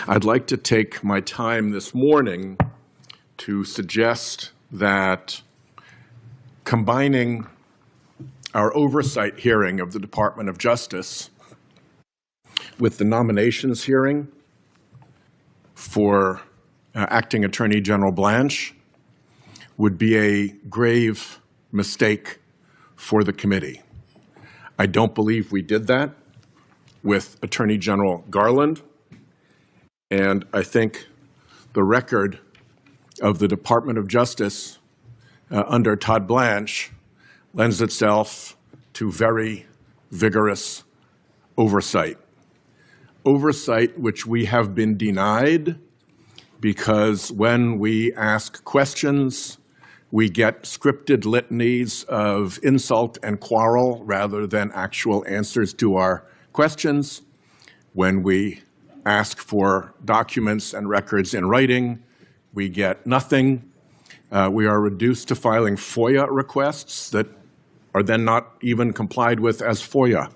I'd like to take my time this morning to suggest that combining our oversight hearing of the Department of Justice with the nominations hearing for Acting Attorney General Blanche would be a grave mistake for the committee. I don't believe we did that with Attorney General Garland, and I think the record of the Department of Justice under Todd Blanche lends itself to very vigorous oversight. Oversight which we have been denied because when we ask questions, we get scripted litanies of insult and quarrel rather than actual answers to our questions. When we ask for documents and records in writing, we get nothing. We are reduced to filing FOIA requests that are then not even complied with as FOIA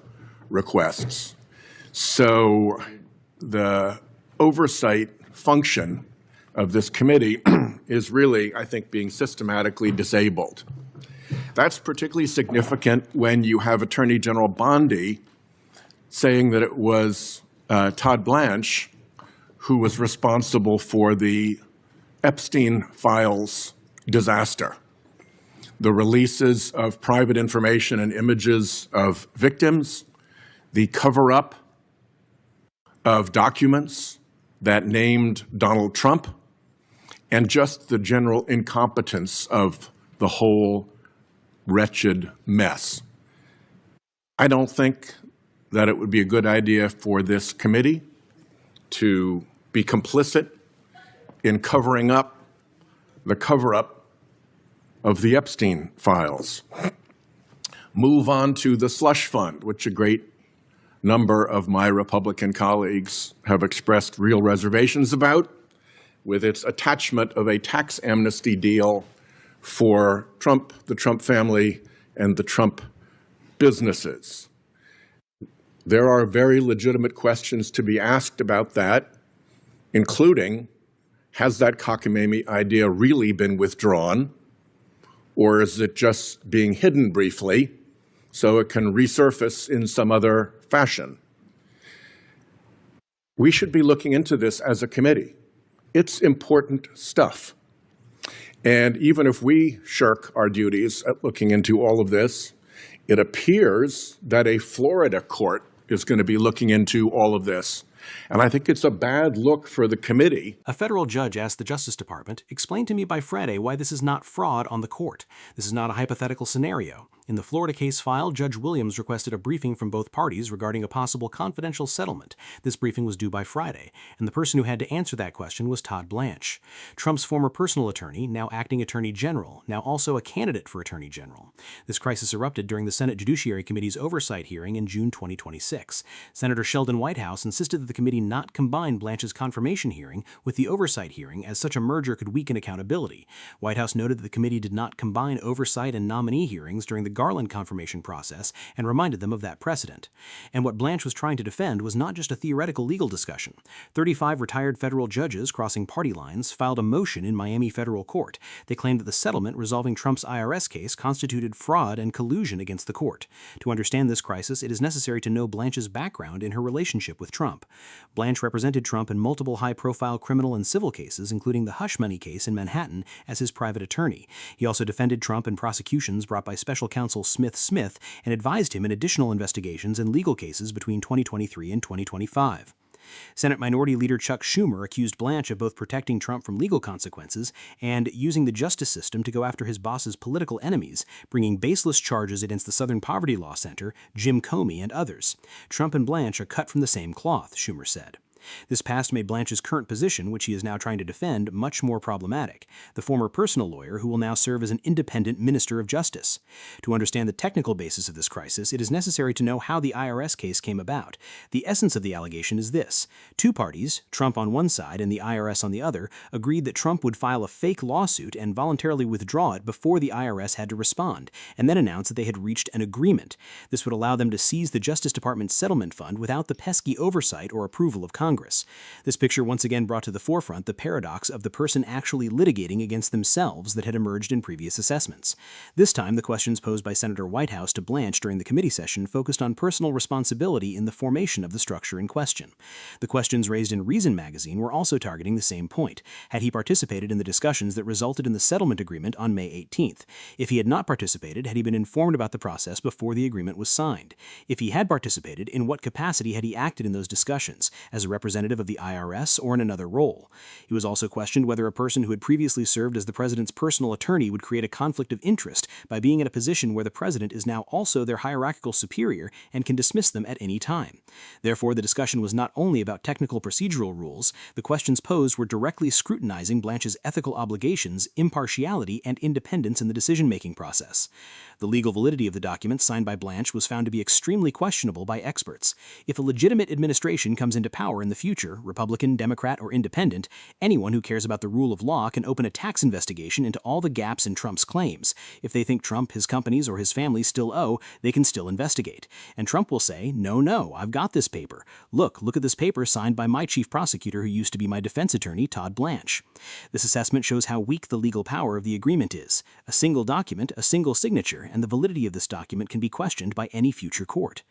requests. So the oversight function of this committee is really, I think, being systematically disabled. That's particularly significant when you have Attorney General Bondi saying that it was Todd Blanche who was responsible for the Epstein files disaster, the releases of private information and images of victims, the cover-up of documents that named Donald Trump, and just the general incompetence of the whole wretched mess. I don't think that it would be a good idea for this committee to be complicit in covering up the cover-up of the Epstein files. Move on to the slush fund, which a great number of my Republican colleagues have expressed real reservations about, with its attachment of a tax amnesty deal for Trump, the Trump family, and the Trump businesses. There are very legitimate questions to be asked about that, including, has that cockamamie idea really been withdrawn, or is it just being hidden briefly so it can resurface in some other fashion? We should be looking into this as a committee. It's important stuff. And even if we shirk our duties at looking into all of this, it appears that a Florida court is going to be looking into all of this. And I think it's a bad look for the committee. A federal judge asked the Justice Department, "Explain to me by Friday why this is not fraud on the court. This is not a hypothetical scenario." In the Florida case file, Judge Williams requested a briefing from both parties regarding a possible confidential settlement. This briefing was due by Friday, and the person who had to answer that question was Todd Blanche, Trump's former personal attorney, now acting attorney general, now also a candidate for attorney general. This crisis erupted during the Senate Judiciary Committee's oversight hearing in June 2026. Senator Sheldon Whitehouse insisted that the committee not combine Blanche's confirmation hearing with the oversight hearing, as such a merger could weaken accountability. Whitehouse noted that the committee did not combine oversight and nominee hearings during the Garland confirmation process and reminded them of that precedent. And what Blanche was trying to defend was not just a theoretical legal discussion. 35 retired federal judges crossing party lines filed a motion in Miami federal court. They claimed that the settlement resolving Trump's IRS case constituted fraud and collusion against the court. To understand this crisis, it is necessary to know Blanche's background in her relationship with Trump. Blanche represented Trump in multiple high-profile criminal and civil cases, including the hush money case in Manhattan, as his private attorney. He also defended Trump in prosecutions brought by special counsel Smith and advised him in additional investigations and legal cases between 2023 and 2025. Senate Minority Leader Chuck Schumer accused Blanche of both protecting Trump from legal consequences and using the justice system to go after his boss's political enemies, bringing baseless charges against the Southern Poverty Law Center, Jim Comey, and others. Trump and Blanche are cut from the same cloth, Schumer said. This past made Blanche's current position, which he is now trying to defend, much more problematic. The former personal lawyer who will now serve as an independent minister of justice. To understand the technical basis of this crisis, it is necessary to know how the IRS case came about. The essence of the allegation is this. Two parties, Trump on one side and the IRS on the other, agreed that Trump would file a fake lawsuit and voluntarily withdraw it before the IRS had to respond, and then announce that they had reached an agreement. This would allow them to seize the Justice Department's settlement fund without the pesky oversight or approval of Congress. Congress. This picture once again brought to the forefront the paradox of the person actually litigating against themselves that had emerged in previous assessments. This time, the questions posed by Senator Whitehouse to Blanche during the committee session focused on personal responsibility in the formation of the structure in question. The questions raised in Reason magazine were also targeting the same point. Had he participated in the discussions that resulted in the settlement agreement on May 18th? If he had not participated, had he been informed about the process before the agreement was signed? If he had participated, in what capacity had he acted in those discussions, as a representative of the IRS or in another role? He was also questioned whether a person who had previously served as the president's personal attorney would create a conflict of interest by being in a position where the president is now also their hierarchical superior and can dismiss them at any time. Therefore, the discussion was not only about technical procedural rules, the questions posed were directly scrutinizing Blanche's ethical obligations, impartiality, and independence in the decision-making process. The legal validity of the document signed by Blanche was found to be extremely questionable by experts. If a legitimate administration comes into power in the future, Republican, Democrat, or Independent, anyone who cares about the rule of law can open a tax investigation into all the gaps in Trump's claims. If they think Trump, his companies, or his family still owe, they can still investigate. And Trump will say, no, I've got this paper. Look at this paper signed by my chief prosecutor who used to be my defense attorney, Todd Blanche. This assessment shows how weak the legal power of the agreement is. A single document, a single signature, and the validity of this document can be questioned by any future court.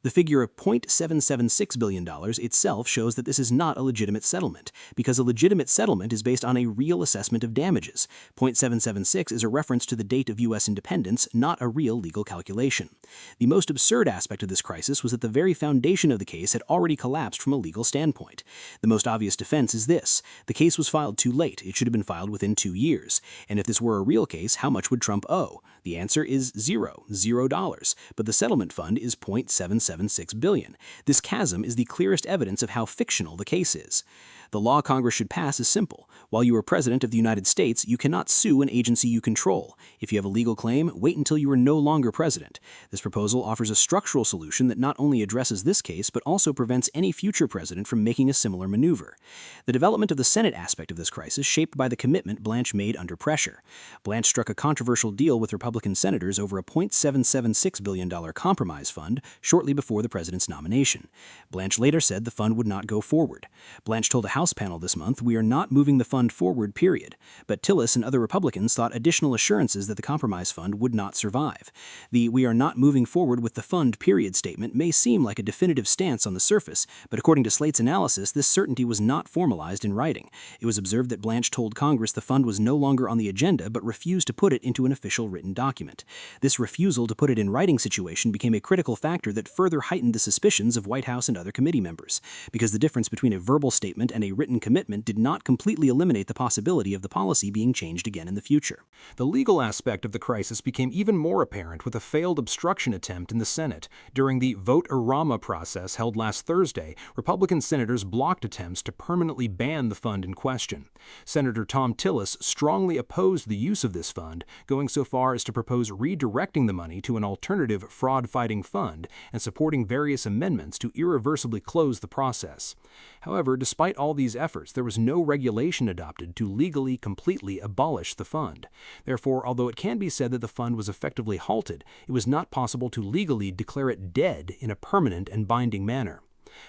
The figure of $0.776 billion itself shows that this is not a legitimate settlement, because a legitimate settlement is based on a real assessment of damages. $0.776 is a reference to the date of U.S. independence, not a real legal calculation. The most absurd aspect of this crisis was that the very foundation of the case had already collapsed from a legal standpoint. The most obvious defense is this: the case was filed too late. It should have been filed within 2 years. And if this were a real case, how much would Trump owe? The answer is $0. But the settlement fund is $0.776 billion. This chasm is the clearest evidence of how fictional the case is. The law Congress should pass is simple. While you are President of the United States, you cannot sue an agency you control. If you have a legal claim, wait until you are no longer president. This proposal offers a structural solution that not only addresses this case, but also prevents any future president from making a similar maneuver. The development of the Senate aspect of this crisis shaped by the commitment Blanche made under pressure. Blanche struck a controversial deal with Republican senators over a $0.776 billion compromise fund shortly before the president's nomination. Blanche later said the fund would not go forward. Blanche told a House panel this month, "We are not moving the fund forward, period." But Tillis and other Republicans thought additional assurances that the compromise fund would not survive. The "we are not moving forward with the fund, period" statement may seem like a definitive stance on the surface, but according to Slate's analysis, this certainty was not formalized in writing. It was observed that Blanche told Congress the fund was no longer on the agenda, but refused to put it into an official written document. This refusal to put it in writing situation became a critical factor that further heightened the suspicions of White House and other committee members, because the difference between a verbal statement and a written commitment did not completely eliminate the possibility of the policy being changed again in the future. The legal aspect of the crisis became even more apparent with a failed obstruction attempt in the Senate. During the vote-a-rama process held last Thursday, Republican senators blocked attempts to permanently ban the fund in question. Senator Tom Tillis strongly opposed the use of this fund, going so far as to propose redirecting the money to an alternative fraud-fighting fund and supporting various amendments to irreversibly close the process. However, despite all these efforts, there was no regulation adopted to legally completely abolish the fund. Therefore, although it can be said that the fund was effectively halted, it was not possible to legally declare it dead in a permanent and binding manner.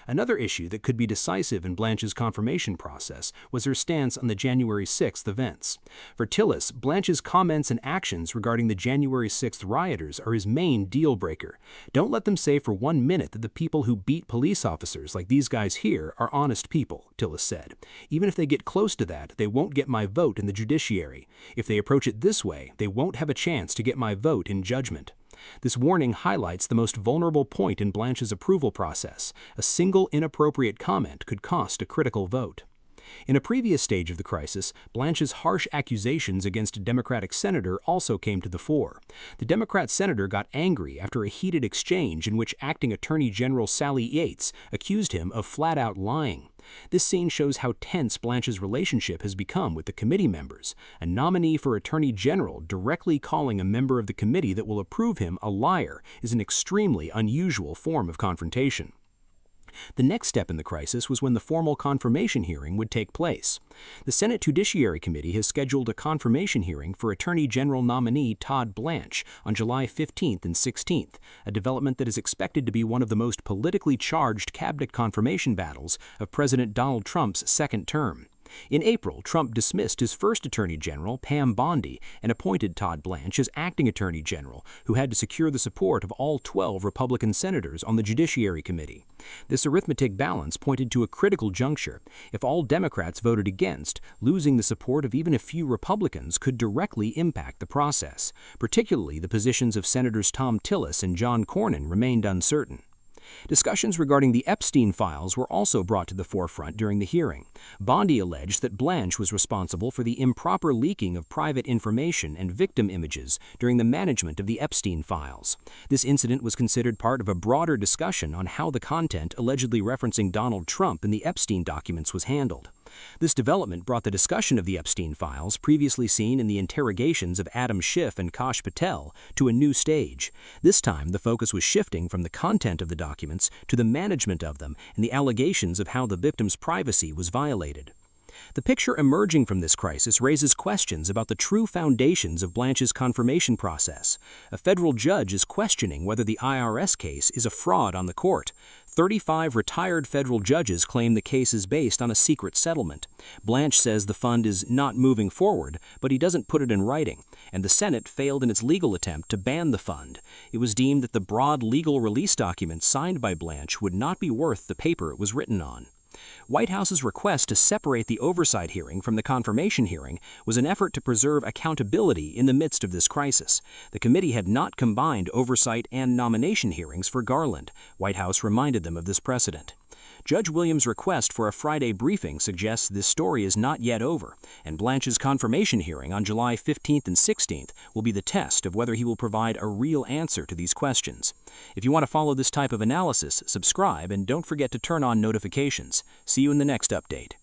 Another issue that could be decisive in Blanche's confirmation process was her stance on the January 6th events. For Tillis, Blanche's comments and actions regarding the January 6th rioters are his main deal-breaker. Don't let them say for 1 minute that the people who beat police officers like these guys here are honest people, Tillis said. Even if they get close to that, they won't get my vote in the judiciary. If they approach it this way, they won't have a chance to get my vote in judgment. This warning highlights the most vulnerable point in Blanche's approval process. A single inappropriate comment could cost a critical vote. In a previous stage of the crisis, Blanche's harsh accusations against a Democratic senator also came to the fore. The Democrat senator got angry after a heated exchange in which Acting Attorney General Sally Yates accused him of flat-out lying. This scene shows how tense Blanche's relationship has become with the committee members. A nominee for Attorney General directly calling a member of the committee that will approve him a liar is an extremely unusual form of confrontation. The next step in the crisis was when the formal confirmation hearing would take place. The Senate Judiciary Committee has scheduled a confirmation hearing for Attorney General nominee Todd Blanche on July 15th and 16th, a development that is expected to be one of the most politically charged cabinet confirmation battles of President Donald Trump's second term. In April, Trump dismissed his first Attorney General, Pam Bondi, and appointed Todd Blanche as acting Attorney General, who had to secure the support of all 12 Republican senators on the Judiciary Committee. This arithmetic balance pointed to a critical juncture. If all Democrats voted against, losing the support of even a few Republicans could directly impact the process. Particularly, the positions of Senators Tom Tillis and John Cornyn remained uncertain. Discussions regarding the Epstein files were also brought to the forefront during the hearing. Bondi alleged that Blanche was responsible for the improper leaking of private information and victim images during the management of the Epstein files. This incident was considered part of a broader discussion on how the content allegedly referencing Donald Trump in the Epstein documents was handled. This development brought the discussion of the Epstein files, previously seen in the interrogations of Adam Schiff and Kash Patel, to a new stage. This time, the focus was shifting from the content of the documents to the management of them and the allegations of how the victim's privacy was violated. The picture emerging from this crisis raises questions about the true foundations of Blanche's confirmation process. A federal judge is questioning whether the IRS case is a fraud on the court. 35 retired federal judges claim the case is based on a secret settlement. Blanche says the fund is not moving forward, but he doesn't put it in writing, and the Senate failed in its legal attempt to ban the fund. It was deemed that the broad legal release document signed by Blanche would not be worth the paper it was written on. White House's request to separate the oversight hearing from the confirmation hearing was an effort to preserve accountability in the midst of this crisis. The committee had not combined oversight and nomination hearings for Garland. White House reminded them of this precedent. Judge Williams' request for a Friday briefing suggests this story is not yet over, and Blanche's confirmation hearing on July 15th and 16th will be the test of whether he will provide a real answer to these questions. If you want to follow this type of analysis, subscribe and don't forget to turn on notifications. See you in the next update.